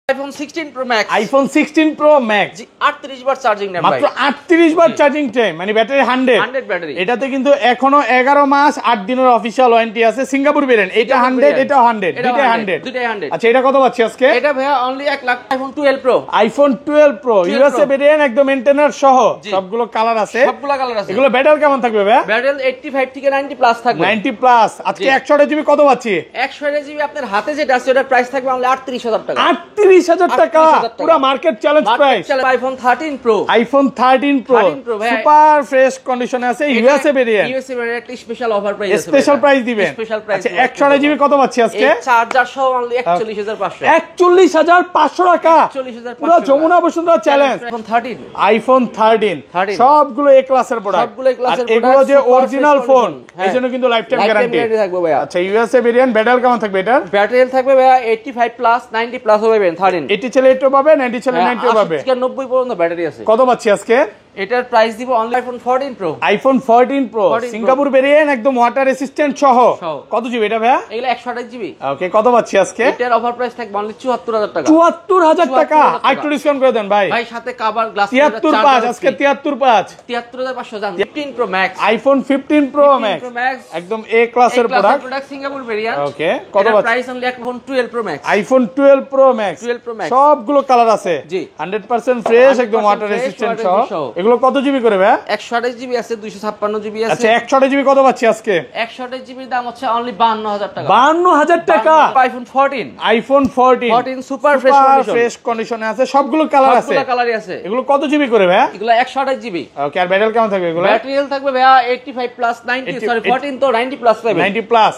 iPhone 16 Pro Max iPhone 16 Pro Max জি 38 বার charging time মাত্র 38 বার charging time মানে battery 100 battery এটাতে কিন্তু এখনো 11 মাস 8 দিনের অফিশিয়াল ওয়ারেন্টি আছে সিঙ্গাপুর ভেরিয়েন্ট এটা 100 এটা 100 দুটাই 100 আচ্ছা এটা কত পাচ্ছি আজকে এটা ভাইয়া only 1 lakh iPhone 12 Pro iPhone 12 Pro USA variant একদম মেইনটেইনার সহ সবগুলো কালার আছে এগুলো ব্যাটারি কেমন থাকবে ভাই ব্যাটারি 85 থেকে 90 প্লাস থাকবে 90 প্লাস আজকে 100 জিবি কত পাচ্ছি 100 জিবি আপনার হাতে যেটা আছে ওটার প্রাইস থাকবে অনলি 38000 টাকা 38000 টাকা পুরো market challenge price iPhone 13 Pro iPhone 13 Pro super fresh কন্ডিশনে আছে ইউএসএ ভেরিয়েন্ট একটা স্পেশাল অফার প্রাইস আছে স্পেশাল প্রাইস দিবেন আচ্ছা 100 জিবি কত পাচ্ছি আজকে চার্জার সহ অনলি 41500 41500 টাকা পুরো যমুনা বসুন্ধরা চ্যালেঞ্জ iPhone 13 সবগুলো এ ক্লাসের প্রোডাক্ট এগুলো যে অরিজিনাল ফোন এজন্য কিন্তু লাইফ টাইম গ্যারান্টি থাকবে ভাইয়া আচ্ছা ইউএসএ ভেরিয়েন্ট ব্যাটারি কেমন থাকবে এটা ব্যাটারি থাকবে ভাইয়া 85 প্লাস 90 প্লাস হবে 13 80 ছেলে 80 পাবে 90 ছেলে 90 পাবে 90 পর্যন্ত ব্যাটারি আছে কত পাচ্ছি আজকে এটার প্রাইস দিব only iPhone 14 Pro iPhone 14 Pro Singapore variant একদম ওয়াটার রেসিস্ট্যান্ট সহ কত জিবি এটা ভাইয়া এগুলা 128 জিবি ওকে কত পাচ্ছি আজকে এটার অফার প্রাইস থাকবে অনলি 74000 টাকা 74000 টাকা একটু ডিসকাউন্ট করে দেন ভাই ভাই সাথে কভার গ্লাস 735 আজকে 735 73500 জান 15 Pro Max iPhone 15 Pro Max একদম এ ক্লাসের প্রোডাক্ট সিঙ্গাপুর ভেরিয়েন্ট ওকে কত পাচ্ছি price only iPhone 12 Pro Max iPhone 12 Pro Max সবগুলো কালার আছে জি 100% ফ্রেশ একদম ওয়াটার রেসিস্ট্যান্ট সহ এগুলো কত জিবি করে 128 জিবি আছে 256 জিবি আছে আচ্ছা 128 জিবি কত পাচ্ছি আজকে 128 জিবির দাম হচ্ছে অনলি 52000 টাকা 52000 টাকা iPhone 14 সুপার ফ্রেশ কন্ডিশনে আছে সবগুলো কালার আছে সবগুলো কালারই আছে এগুলো কত জিবি করে ভাই এগুলো 128 জিবি ওকে আর ব্যাটারি কেমন থাকবে এগুলো ব্যাটারি থাকবে ভাই 85 প্লাস 90 সরি 14 তো 90 প্লাস পাবে 90 প্লাস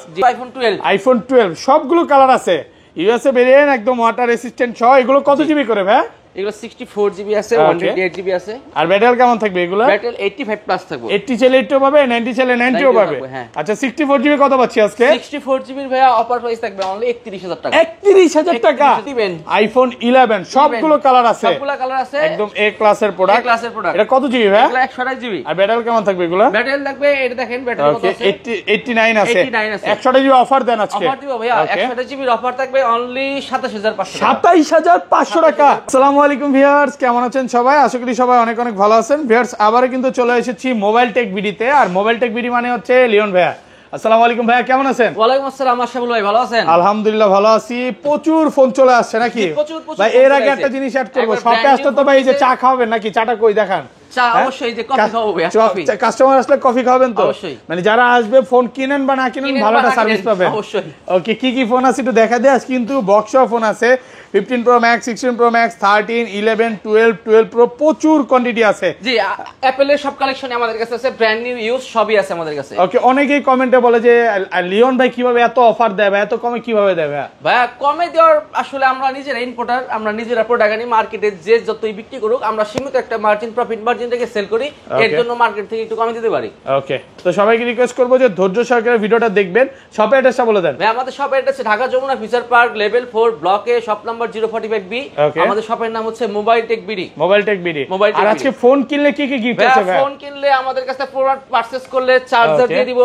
iPhone 12 সবগুলো কালার আছে ইউএসএ ভেরিয়েন্ট একদম ওয়াটার রেসিস্ট্যান্ট সহ এগুলো কত জিবি করে ভাই এগুলো 64 জিবি আছে 128 জিবি আছে আর ব্যাটারি কেমন থাকবে এগুলো ব্যাটারি 85 প্লাস থাকবে 80 ছেলে 80 পাবে 90 ছেলে 90 পাবে আচ্ছা 64 জিবি কত পাচ্ছি আজকে 64 জিবির ভাইয়া অফার প্রাইস থাকবে অনলি 31000 টাকা 31000 টাকা দিবেন iPhone 11 সবগুলো কালার আছে সবগুলো কালার আছে একদম এ ক্লাসের প্রোডাক্ট এটা কত জিবি ভাই এগুলো 128 জিবি আর ব্যাটারি কেমন থাকবে এগুলো ব্যাটারি লাগবে এটা দেখেন ব্যাটারি কত আছে 89 আছে 128 জিবি অফার দেন আজকে অফার দিব ভাইয়া 128 জিবির অফার থাকবে অনলি 27500 27500 টাকা আসসালামু আলাইকুম ভিউয়ার্স কেমন আছেন সবাই আশা করি সবাই অনেক অনেক ভালো আছেন ভিউয়ার্স আবারো কিন্তু চলে এসেছি মোবাইল টেক বিডিতে আর মোবাইল টেক বিডি মানে হচ্ছে লিওন ভাইয়া আসসালামু আলাইকুম ভাইয়া কেমন আছেন ওয়ালাইকুম আসসালাম আশরাফুল ভাই ভালো আছেন আলহামদুলিল্লাহ ভালো আছি প্রচুর ফোন চলে আসছে নাকি ভাই এর আগে একটা জিনিস অ্যাড করব শপে আসতে তো ভাই এই যে চা খাওয়াবেন নাকি চাটা কই দেখান চা অবশ্যই যে কফি খাওয়াবো ভাই কফি কাস্টমার আসলে কফি খাওয়াবেন তো মানে যারা আসবে ফোন কিনেন বা না কিনেন ভালো একটা সার্ভিস পাবেন অবশ্যই ওকে কি ফোন আছে একটু দেখা দেয় কিন্তু বক্স ফোন আছে 15 Pro Max 16 Pro Max 13 11 12 Pro প্রচুর কোয়ান্টিটি আছে জি অ্যাপলের সব কালেকশন আমাদের কাছে আছে ব্র্যান্ড নিউ ইউজ সবই আছে আমাদের কাছে ওকে অনেকেই কমেন্টে বলে যে লিওন ভাই কিভাবে এত অফার দেয় ভাই এত কমে কিভাবে দেয় ভাই কমে দেওয়ার আসলে আমরা নিজেরা ইম্পোর্টার আমরা নিজেরা প্রোডাক্ট আনি মার্কেটে যে যতই বিক্রি করুক আমরা সীমিত একটা মার্জিন প্রফিট মার্জিন থেকে সেল করি এর জন্য মার্কেট থেকে একটু কমে দিতে পারি ওকে তো সবাইকে রিকোয়েস্ট করব যে ধৈর্য সহকারে ভিডিওটা দেখবেন শপের অ্যাড্রেসটা বলে দেন ভাই আমাদের শপের address Dhaka Jamuna future park level 4 ব্লকে শপ নাম্বার 045B আমাদের শপের নাম হচ্ছে মোবাইল টেক বিডি আর আজকে ফোন কিনলে কি গিফট আছে ভাই ফোন কিনলে আমাদের কাছে প্রোডাক্ট পারচেজ করলে চার্জার দিয়ে দিব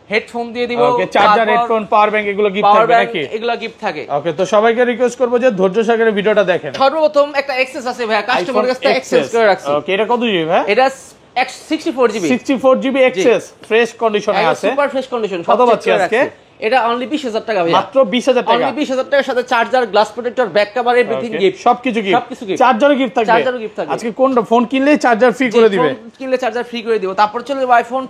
হেডফোন দিয়ে দিব ওকে চার্জার হেডফোন পাওয়ার ব্যাংক এগুলো গিফট থাকবে নাকি এগুলো গিফট থাকে ওকে তো সবাইকে রিকোয়েস্ট করব যে ধৈর্য সহকারে ভিডিওটা দেখেন সর্বপ্রথম একটা এক্সেস আছে ভাই কাস্টমারের কাছে এক্সেস করে রাখছি ওকে এটা কত জিবি ভাই এটা 64 জিবি এক্সেস ফ্রেশ কন্ডিশনে আছে সুপার ফ্রেশ কন্ডিশন কত পাচ্ছি আজকে এটা অনলি 20000 টাকা ভাই মাত্র 20000 টাকা অনলি 20000 টাকার সাথে charger glass protector back cover everything gift সবকিছু গিফট চার্জারও গিফট থাকবে আজকে কোন ফোন কিনলে চার্জার ফ্রি করে দিবে কিনলে চার্জার ফ্রি করে দিব তারপর চলে যাবে আইফোন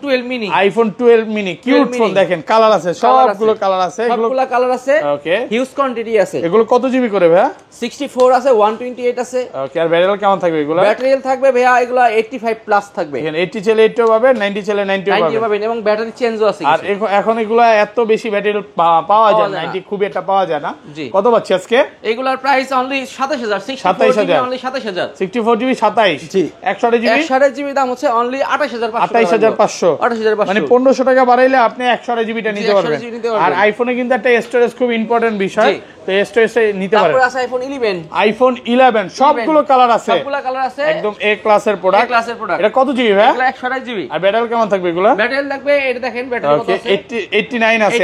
12 মিনি কিউট ফোন দেখেন কালার আছে সবগুলো কালার আছে সবগুলো কালার আছে ওকে হিউজ কোয়ান্টিটি আছে এগুলো কত জিবি করে ভাই 64 আছে 128 আছে ওকে আর ব্যাটারি কেমন থাকবে এগুলো ব্যাটারি থাকবে ভাইয়া এগুলো 85 প্লাস থাকবে এখানে 80 ছেলে 80 পাবে 90 ছেলে 90 পাবে এবং ব্যাটারি চেঞ্জও আছে আর এখন এগুলো এত বেশি ব্যাটারি পাওয়া যায় না 90 খুব একটা পাওয়া যায় না কত পাচ্ছি আজকে এগুলোর প্রাইস অনলি 27000 অনলি 27000 64 জিবি 27 জি 128 জিবি দাম হচ্ছে অনলি 28500 মানে 1500 টাকা বাড়াইলে আপনি 128 জিবিটা নিতে পারবেন আর আইফোনে কিন্তু একটা স্টোরেজ খুব ইম্পর্টেন্ট বিষয় তো টেস্ট এসে নিতে পারেন। তারপর আছে আইফোন 11 সবগুলো কালার আছে, সবগুলো কালার আছে, একদম এ ক্লাসের প্রোডাক্ট। এটা কত জিবি ভাই? এগুলো 128 জিবি। আর ব্যাটারি কেমন থাকবে এগুলো? ব্যাটারি লাগবে, এটা দেখেন ব্যাটারি কত আছে? 89 আছে।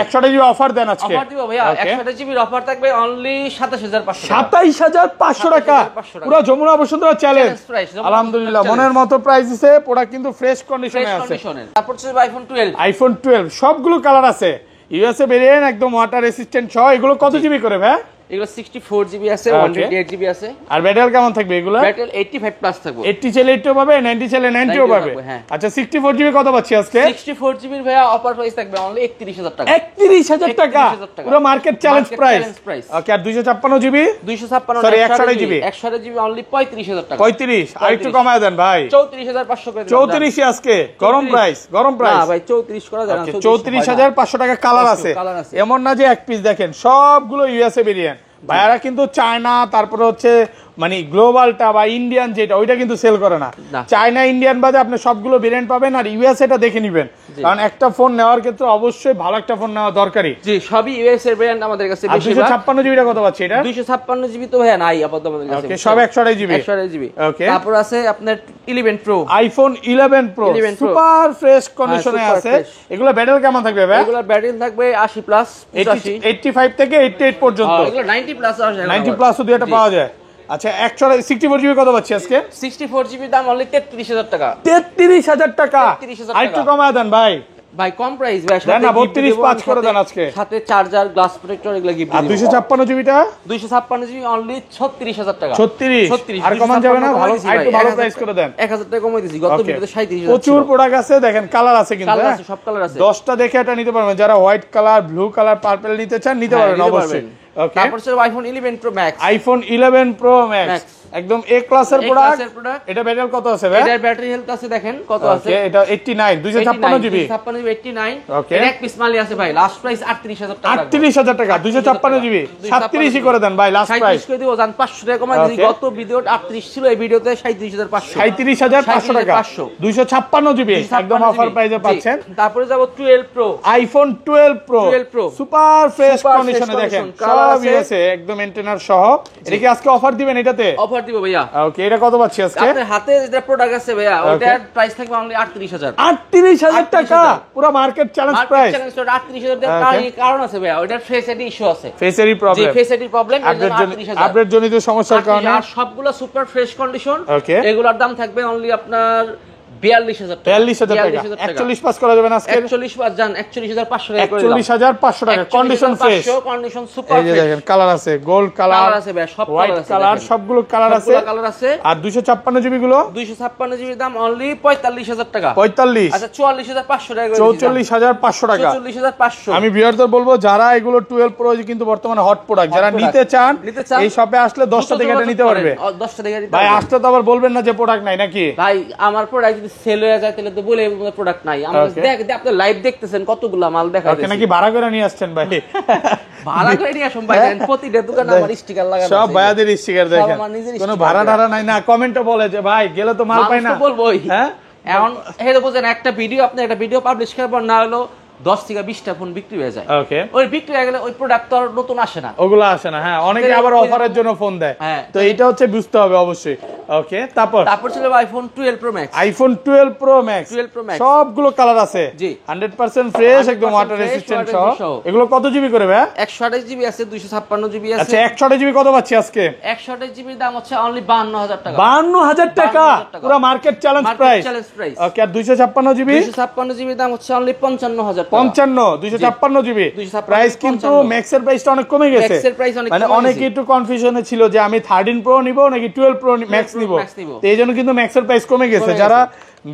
128 জিবি অফার দেন আজকে। অফার দিব ভাইয়া, 128 জিবির অফার থাকবে অনলি 27500 টাকা। 27500 টাকা, পুরো যমুনা বসুন্ধরা চ্যালেঞ্জ। আলহামদুলিল্লাহ, মনের মতো প্রাইস দিছে, প্রোডাক্ট কিন্তু ফ্রেশ কন্ডিশনে আছে। তারপর হচ্ছে আইফোন 12 সবগুলো কালার আছে, ইউএসএ ভেরিয়েন্ট, একদম ওয়াটার রেসিস্ট্যান্ট সহ। এগুলো কত জিবি করে ভাই? এগুলো 64 জিবি আছে, 128 জিবি আছে। আর ব্যাটারি কেমন থাকবে এগুলো? ব্যাটারি 85 প্লাস থাকবে। 80 চাইলে 80 পাবে, 90 চাইলে 90 ও পাবে। আচ্ছা 64 জিবি কত পাচ্ছি আজকে? 64 জিবির ভাইয়া অফার প্রাইস থাকবে অনলি 31000 টাকা। 31000 টাকা, পুরো মার্কেট চ্যালেঞ্জ প্রাইস। ওকে, আর 256 GB? 256 sorry 128 GB. 128 GB only 35000 টাকা। 35, আর একটু কমায় দেন ভাই। 34500 করে দিন। 34 আজকে গরম প্রাইস, গরম প্রাইস। না ভাই 34 করা যায় না। 34500 টাকা কালার আছে। এমন না যে এক পিস, দেখেন সবগুলো ইউএসএ ভেরিয়েন্ট। ভাইয়ারা কিন্তু চায়না, তারপরে হচ্ছে মানে গ্লোবালটা বা ইন্ডিয়ান যেটা, ওইটা কিন্তু সেল করে না। চায়না ইন্ডিয়ান বাদে আপনি সবগুলো ভেরিয়েন্ট পাবেন। আর ইউএস এটা দেখে নেবেন, কারণ একটা ফোন নেওয়ার ক্ষেত্রে অবশ্যই ভালো একটা ফোন নেওয়া দরকারি। জি, সবই ইউএস এর ভেরিয়েন্ট আমাদের কাছে বেশি। 256 জিবিটা কত পাচ্ছি এটা? 256 জিবি তো ভাইয়া নাই আপাতত আমাদের কাছে। ওকে, সব 128 জিবি। 128 জিবি। ওকে, তারপর আছে আপনার 11 pro, iPhone 11 pro super fresh কন্ডিশনে আছে। এগুলো ব্যাটারি কেমন থাকবে ভাই? এগুলো ব্যাটারি থাকবে 80 প্লাস, 85 থেকে 88 পর্যন্ত। এগুলো 90 প্লাস আছে, 90 প্লাসও দুইটা পাওয়া যায়। আচ্ছা 164 জিবি কত পাচ্ছি আজকে? 64 জিবি দাম অনলি 33000 টাকা। 33000 টাকা, আরেকটু কমায় দেন ভাই। ভাই কম প্রাইস ভাই, না 32.5 করে দেন আজকে। সাথে চার্জার, গ্লাস প্রোটেক্টর এগুলো গিফট দিই। আর 256 জিবিটা? 256 জিবি অনলি 36000 টাকা। 36 আর কমান যাবে না? ভালো, একটু ভালো প্রাইস করে দেন। 1000 টাকা কমাই দিছি, গত ভিডিওতে 37000। প্রচুর প্রোডাক্ট আছে, দেখেন কালার আছে কিন্তু। কালার আছে, সব কালার আছে। 10টা দেখে এটা নিতে পারবেন। যারা white colour, blue colour, purple নিতে চান নিতে পারবেন অবশ্যই। ওকে, তারপর হচ্ছে iPhone 11 pro max. IPhone 11 pro max একদম এ ক্লাসের প্রোডাক্ট। এটা ব্যাটারি কত আছে ভাই? এটার ব্যাটারি হেলথ আছে দেখেন কত আছে। ওকে, এটা 89, 256 জিবি। 256 জিবি 89। ওকে, এটা এক পিস মালই আছে ভাই, লাস্ট প্রাইস 38000 টাকা। 38000 টাকা, 256 জিবি। 37 করে দেন ভাই, লাস্ট প্রাইস 37 করে দিব, জান 500 টাকা কমাই দিছি। গত ভিডিওতে 38 ছিল, এই ভিডিওতে 37500। 37500 টাকা, 256 জিবি একদম অফার প্রাইসে পাচ্ছেন। তারপরে যাব 12 pro, iPhone 12 pro super fresh কন্ডিশনে দেখেন, সব আছে একদম এন্টেনার সহ। এটা কি আজকে অফার দিবেন? এটাতে অফার দিব ভাইয়া। ওকে, এটা কত পাচ্ছি আজকে? আপনার হাতে যেটা প্রোডাক্ট আছে ভাইয়া, ওটার প্রাইস থাকবে অনলি 38000। 38000 টাকা, পুরো মার্কেট চ্যালেঞ্জ প্রাইস। 38000 টাকা। কারণ আছে ভাইয়া, ওটার ফেস আইডি ইস্যু আছে। Face ID problem, face ID problem, update জনিত সমস্যার কারণে। আর সবগুলো সুপার ফ্রেশ কন্ডিশন। ওকে, এগুলোর দাম থাকবে অনলি আপনার 42000 টাকা। 42000 টাকা। 41 পাস করা যাবে না আজকে? 41 পাস জান 41500 টাকা করে দিলাম। 41500 টাকা, condition fresh, condition super fresh. এই যে দেখেন কালার আছে, গোল্ড কালার আছে ভাই, সব কালার আছে, কালার সবগুলো কালার আছে। কালার আছে। আর 256 জিবি গুলো? 256 জিবির দাম অনলি 45000 টাকা। 45, আচ্ছা 44500 টাকা করে দিলাম। 44500 টাকা। 44500। আমি ভিউয়ারদের বলবো, যারা এগুলো 12 প্রো কিন্তু বর্তমানে হট প্রোডাক্ট, যারা নিতে চান এই শপে আসলে 10টা থেকে এটা নিতে পারবে। 10টা থেকে নিতে ভাই আসলে তো আবার বলবেন না যে প্রোডাক্ট নাই নাকি? ভাই আমার প্রোডাক্ট যদি সেল হয়ে যায় তাহলে তো বলে প্রোডাক্ট নাই। আমরা আপনি লাইভ দেখতেছেন কতগুলো মাল দেখা যাচ্ছে। নাকি ভাড়া করে নিয়ে আসছেন ভাই? ভাড়া করে নিয়ে আসুন ভাই, প্রতিটা দোকানে আমার স্টিকার লাগানো আছে। সব ভাইয়াদের স্টিকার দেখেন, কোনো ভাড়া ধারা নাই। না কমেন্টে বলে যে ভাই গেলে তো মাল পাই না, বলবোই। হ্যাঁ এখন হেরে বুঝেন, একটা ভিডিও আপনি একটা ভিডিও পাবলিশ করার পর না হলো 10 থেকে 20টা ফোন বিক্রি হয়ে যায়। ওকে, ওই বিক্রি হয়ে গেলে ওই প্রোডাক্ট তো আর নতুন আসে না, ওগুলো আসে না। হ্যাঁ, অনেকে আবার অফারের জন্য ফোন দেয়, তো এটা হচ্ছে বুঝতে হবে অবশ্যই। ওকে, তারপর ছিল iPhone 12 pro max. IPhone 12 pro max সবগুলো কালার আছে, জি 100% ফ্রেশ, একদম ওয়াটার রেজিস্ট্যান্ট সহ। এগুলো কত জিবি করে ভাই? 128 জিবি আছে, 256 জিবি আছে। আচ্ছা 128 জিবি কত পাচ্ছি আজকে? 128 জিবির দাম হচ্ছে অনলি 52000 টাকা। 52000 টাকা, পুরো মার্কেট চ্যালেঞ্জ প্রাইস। ওকে, আর 256 জিবি? 256 জিবির দাম হচ্ছে অনলি 55000 টাকা। 55, 256 জিবি প্রাইস। কিন্তু ম্যাক্সের প্রাইসটা অনেক কমে গেছে, মানে অনেকে একটু কনফিউশনে ছিল যে আমি 13 প্রো নিব নাকি 12 প্রো ম্যাক্স নিব, তো এই জন্য কিন্তু ম্যাক্সের প্রাইস কমে গেছে। যারা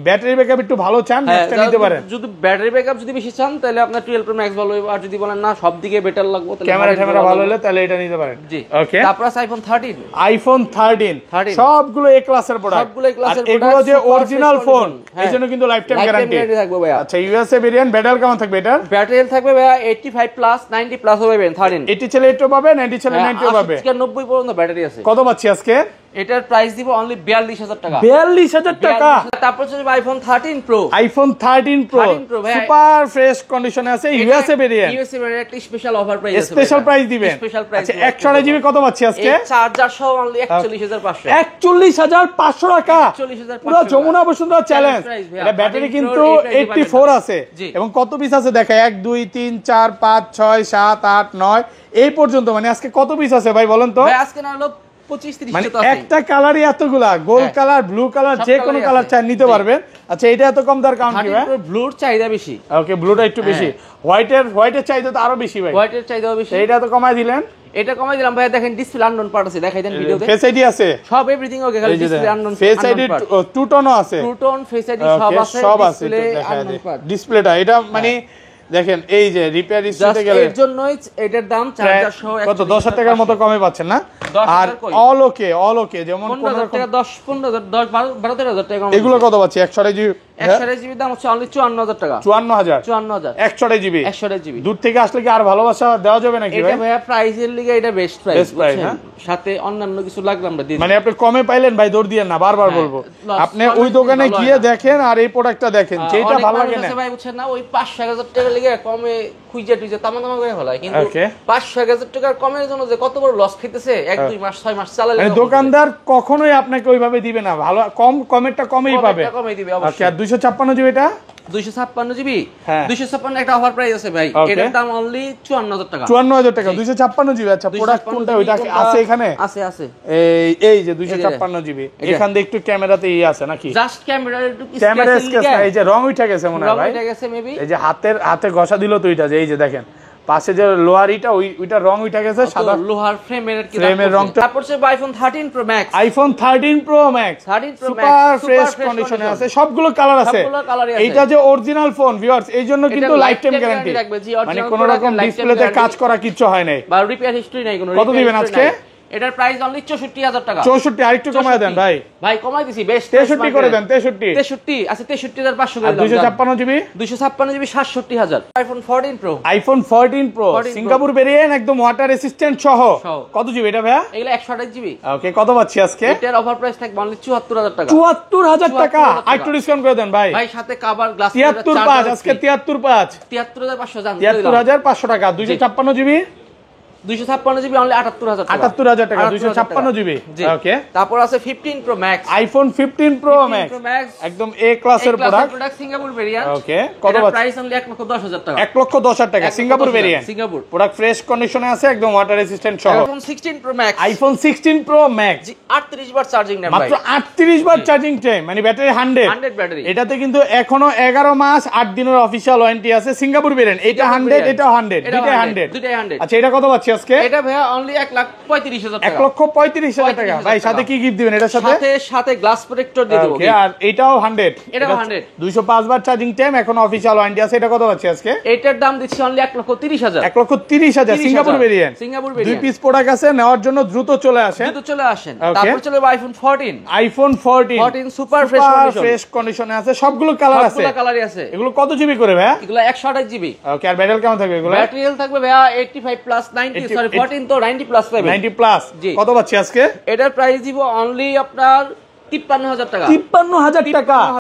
ব্যাটারি ব্যাকআপ একটু ভালো চান ম্যাক্সটা নিতে পারেন। যদি ব্যাটারি ব্যাকআপ যদি বেশি চান তাহলে আপনার 12 প্রো ম্যাক্স ভালো হবে। আর যদি বলেন না সব দিকে বেটার লাগবে তাহলে ক্যামেরা ভালো হলে তাহলে এটা নিতে পারেন। জি, ওকে। তারপর আছে আইফোন 13। আইফোন 13 সবগুলো এ ক্লাসের প্রোডাক্ট, সবগুলো এ ক্লাসের প্রোডাক্ট, এগুলো যে অরিজিনাল ফোন, এইজন্য কিন্তু লাইফ টাইম গ্যারান্টি থাকবে ভাই। আচ্ছা ইউএসএ ভেরিয়েন্ট, ব্যাটারি কেমন থাকবে এটার? ব্যাটারি থাকবে ভাই 85 প্লাস 90 প্লাস হবে 13। 80 চলে 80 পাবে, 90 চলে 90 পাবে, 90 পর্যন্ত ব্যাটারি আছে। কত পাচ্ছি আজকে? এটার প্রাইস দিব অনলি 42000 টাকা। 42000 টাকা। তারপর হচ্ছে iPhone 13 pro. IPhone 13 pro super fresh কন্ডিশনে আছে, ইউএসএ ভেরিয়েন্ট। ইউএসএ ভেরিয়েন্ট একটা স্পেশাল অফার প্রাইস আছে। স্পেশাল প্রাইস দিবেন। আচ্ছা 128 জিবি কত পাচ্ছি আজকে? চার্জার সহ অনলি 41500। 41500 টাকা। 41500 পুরো যমুনা বসুন্ধরা চ্যালেঞ্জ। এটা ব্যাটারি কিন্তু 84 আছে এবং কত পিস আছে দেখা 1 2 3 4 5 6 7 8 9 এই পর্যন্ত, মানে আজকে কত পিস আছে ভাই বলেন তো? ভাই আজকে না হলো 25-30 মানে তো আছে। একটা কালারই এতগুলা, গোল্ড কালার, ব্লু কালার, যে কোনো কালার চাই নিতে পারবেন। আচ্ছা এটা এত কম দাম কারণ কি ভাই? ব্লুর চাহিদা বেশি। ওকে, ব্লুটা একটু বেশি। হোয়াইটের চাহিদা তো আরো বেশি ভাই। হোয়াইটের চাহিদাও বেশি। এইটা তো কমাই দিলেন। এটা কমাই দিলাম ভাই, দেখেন ডিসপ্লে আননোন পার্ট আছে, দেখাই দেন ভিডিওতে। ফেস আইডি আছে, সব এভরিথিং ওকে, খালি display unknown. Face ID two টোনও আছে, টু টোন ফেস আইডি সব আছে, ডিসপ্লে আননোন পার্ট। ডিসপ্লেটা এটা মানে দেখেন এই যে রিপেয়ার ইস্যুতে গেলে এর জন্যই এটার দাম চার্জার সহ কত 10000 টাকার মতো কমে পাচ্ছেন না? আর অল ওকে যেমন 15000 টাকা 10 15000 10 12 13000 টাকা এগুলো কত পাচ্ছি? 128 জিবি 128 জিবি দাম হচ্ছে অনলি 54000 টাকা। 54000 128 জিবি। 128 জিবি দূর থেকে আসলে কি আর ভালোবাসা দেওয়া যাবে নাকি ভাই? এটা ভাই প্রাইসের লিগে এটা বেস্ট প্রাইস, হ্যাঁ। সাথে অন্যান্য কিছু লাগবে আমরা দিই, মানে আপনি কমে পাইলেন ভাই, দৌড় দিয়েন না, বারবার বলবো। আপনি ওই দোকানে গিয়ে দেখেন আর এই প্রোডাক্টটা দেখেন, যেটা ভালো লাগে না ভাই বুঝছেন না, ওই 5-1000 টাকা লিগে কমে খুঁজে টুইজে তামা করে ফেলায়, কিন্তু 5-1000 টাকার কমের জন্য যে কত বড় লস খেতেছে 1-2 মাস 6 মাস চালালে। মানে দোকানদার কখনোই আপনাকে ওইভাবে দিবে না, ভালো কমেরটা কমেই পাবে। কমই দিবে অবশ্যই। আর 256 জিবি এটা 256 জিবি 256 একটা অফার প্রাইস আছে ভাই, এটার দাম অনলি 54000 টাকা। 54000 টাকা 256 জিবি। আচ্ছা প্রোডাক্ট কোনটা ওইটা আছে এখানে? আছে এই যে 256 জিবি। এখান দিয়ে একটু ক্যামেরাতে আছে নাকি? জাস্ট ক্যামেরা একটু ক্যামেরা স্কেচ না, এই যে রং উঠে গেছে মনে হয় ভাই, রং উঠে গেছে মেবি। এই যে হাতে ঘষা দিল তো ওইটা, যে এই যে দেখেন পাশে যে লোহারিটা ওইটা রং উঠে গেছে, সাদা লোহার ফ্রেমের রংটা। তারপর সে iPhone 13 pro max. IPhone 13 pro max super fresh কন্ডিশনে আছে, সবগুলো কালার আছে। এইটা যে অরিজিনাল ফোন ভিউয়ার্স, এই জন্য কিন্তু লাইফ টাইম গ্যারান্টি, মানে কোনো রকম ডিসপ্লেতে কাজ করা কিচ্ছু হয় নাই বা রিপেয়ার হিস্টরি নাই কোনো। কত দিবেন আজকে? এটার প্রাইস অনলি 64000 টাকা। 64 আরেকটু কমায় দেন ভাই। ভাই কমাই দিছি, বেশ 63 করে দেন। 63 আচ্ছা 63500 করে দাও। 256 GB 67000। IPhone 14 pro. IPhone 14 pro Singapore variant, একদম ওয়াটার রেসিস্ট্যান্ট সহ। কত জিবি এটা ভাই? এগুলা 128 জিবি। ওকে, কত পাচ্ছি আজকে? এটার অফার প্রাইস থাকবে অনলি 74000 টাকা। 74000 টাকা একটু ডিসকাউন্ট করে দেন ভাই। ভাই সাথে কভার গ্লাস 735 আজকে 735 73500 জান 73500 টাকা। 256 জিবি 256 জিবি অনলি 78000 টাকা। 78000 টাকা 256 জিবি। ওকে, তারপর আছে 15 pro max. IPhone 15 pro max একদম এ ক্লাসের প্রোডাক্ট সিঙ্গাপুর ভেরিয়েন্ট। ওকে, কত পাচ্ছি? প্রাইস অনলি 1,10,000 টাকা। 1,10,000 টাকা Singapore variant. Singapore product fresh কন্ডিশনে আছে, একদম ওয়াটার রেসিস্ট্যান্ট সহ। IPhone 16 pro max. IPhone 16 pro max 38 বার চার্জিং টাইম, মাত্র 38 বার চার্জিং টাইম, মানে ব্যাটারি 100 ব্যাটারি। এটাতে কিন্তু এখনো 11 মাস 8 দিনের অফিশিয়াল ওয়ারেন্টি আছে। সিঙ্গাপুর ভেরিয়েন্ট এটা 100, এটা 100, দুটাই 100। আচ্ছা এটা কত পাচ্ছি আজকে? এটা ভাইয়া অনলি 1,35,000 টাকা। 1,35,000 টাকা। ভাই সাথে কি গিফট দিবেন এটার সাথে? সাথে গ্লাস প্রোটেক্টর দিয়ে দেব। ওকে, আর এটাও 100, এটাও 100 205 বার চার্জিং টাইম, এখন অফিশিয়াল ওয়ারেন্টি আছে। এটা কত পাচ্ছি আজকে? এটার দাম দিচ্ছি অনলি 1,30,000। 1,30,000 Singapore variant. দুই পিস প্রোডাক্ট আছে, নেওয়ার জন্য দ্রুত চলে আসেন। তারপর চলে আইফোন 14। আইফোন 14 সুপার ফ্রেশ কন্ডিশনে আছে, সবগুলো কালার আছে। সবগুলো কালারই আছে। এগুলো কত জিবি করে ভাই? এগুলো 128 জিবি। ওকে, আর ব্যাটারি কেমন থাকবে এগুলো? ব্যাটারি থাকবে ভাইয়া 85 প্লাস 90 সরি 14 তো 90 প্লাস পাবে। 90 প্লাস। কত পাচ্ছি আজকে? এটার প্রাইস দিব অনলি আপনার 53000 টাকা। 53000 টাকা।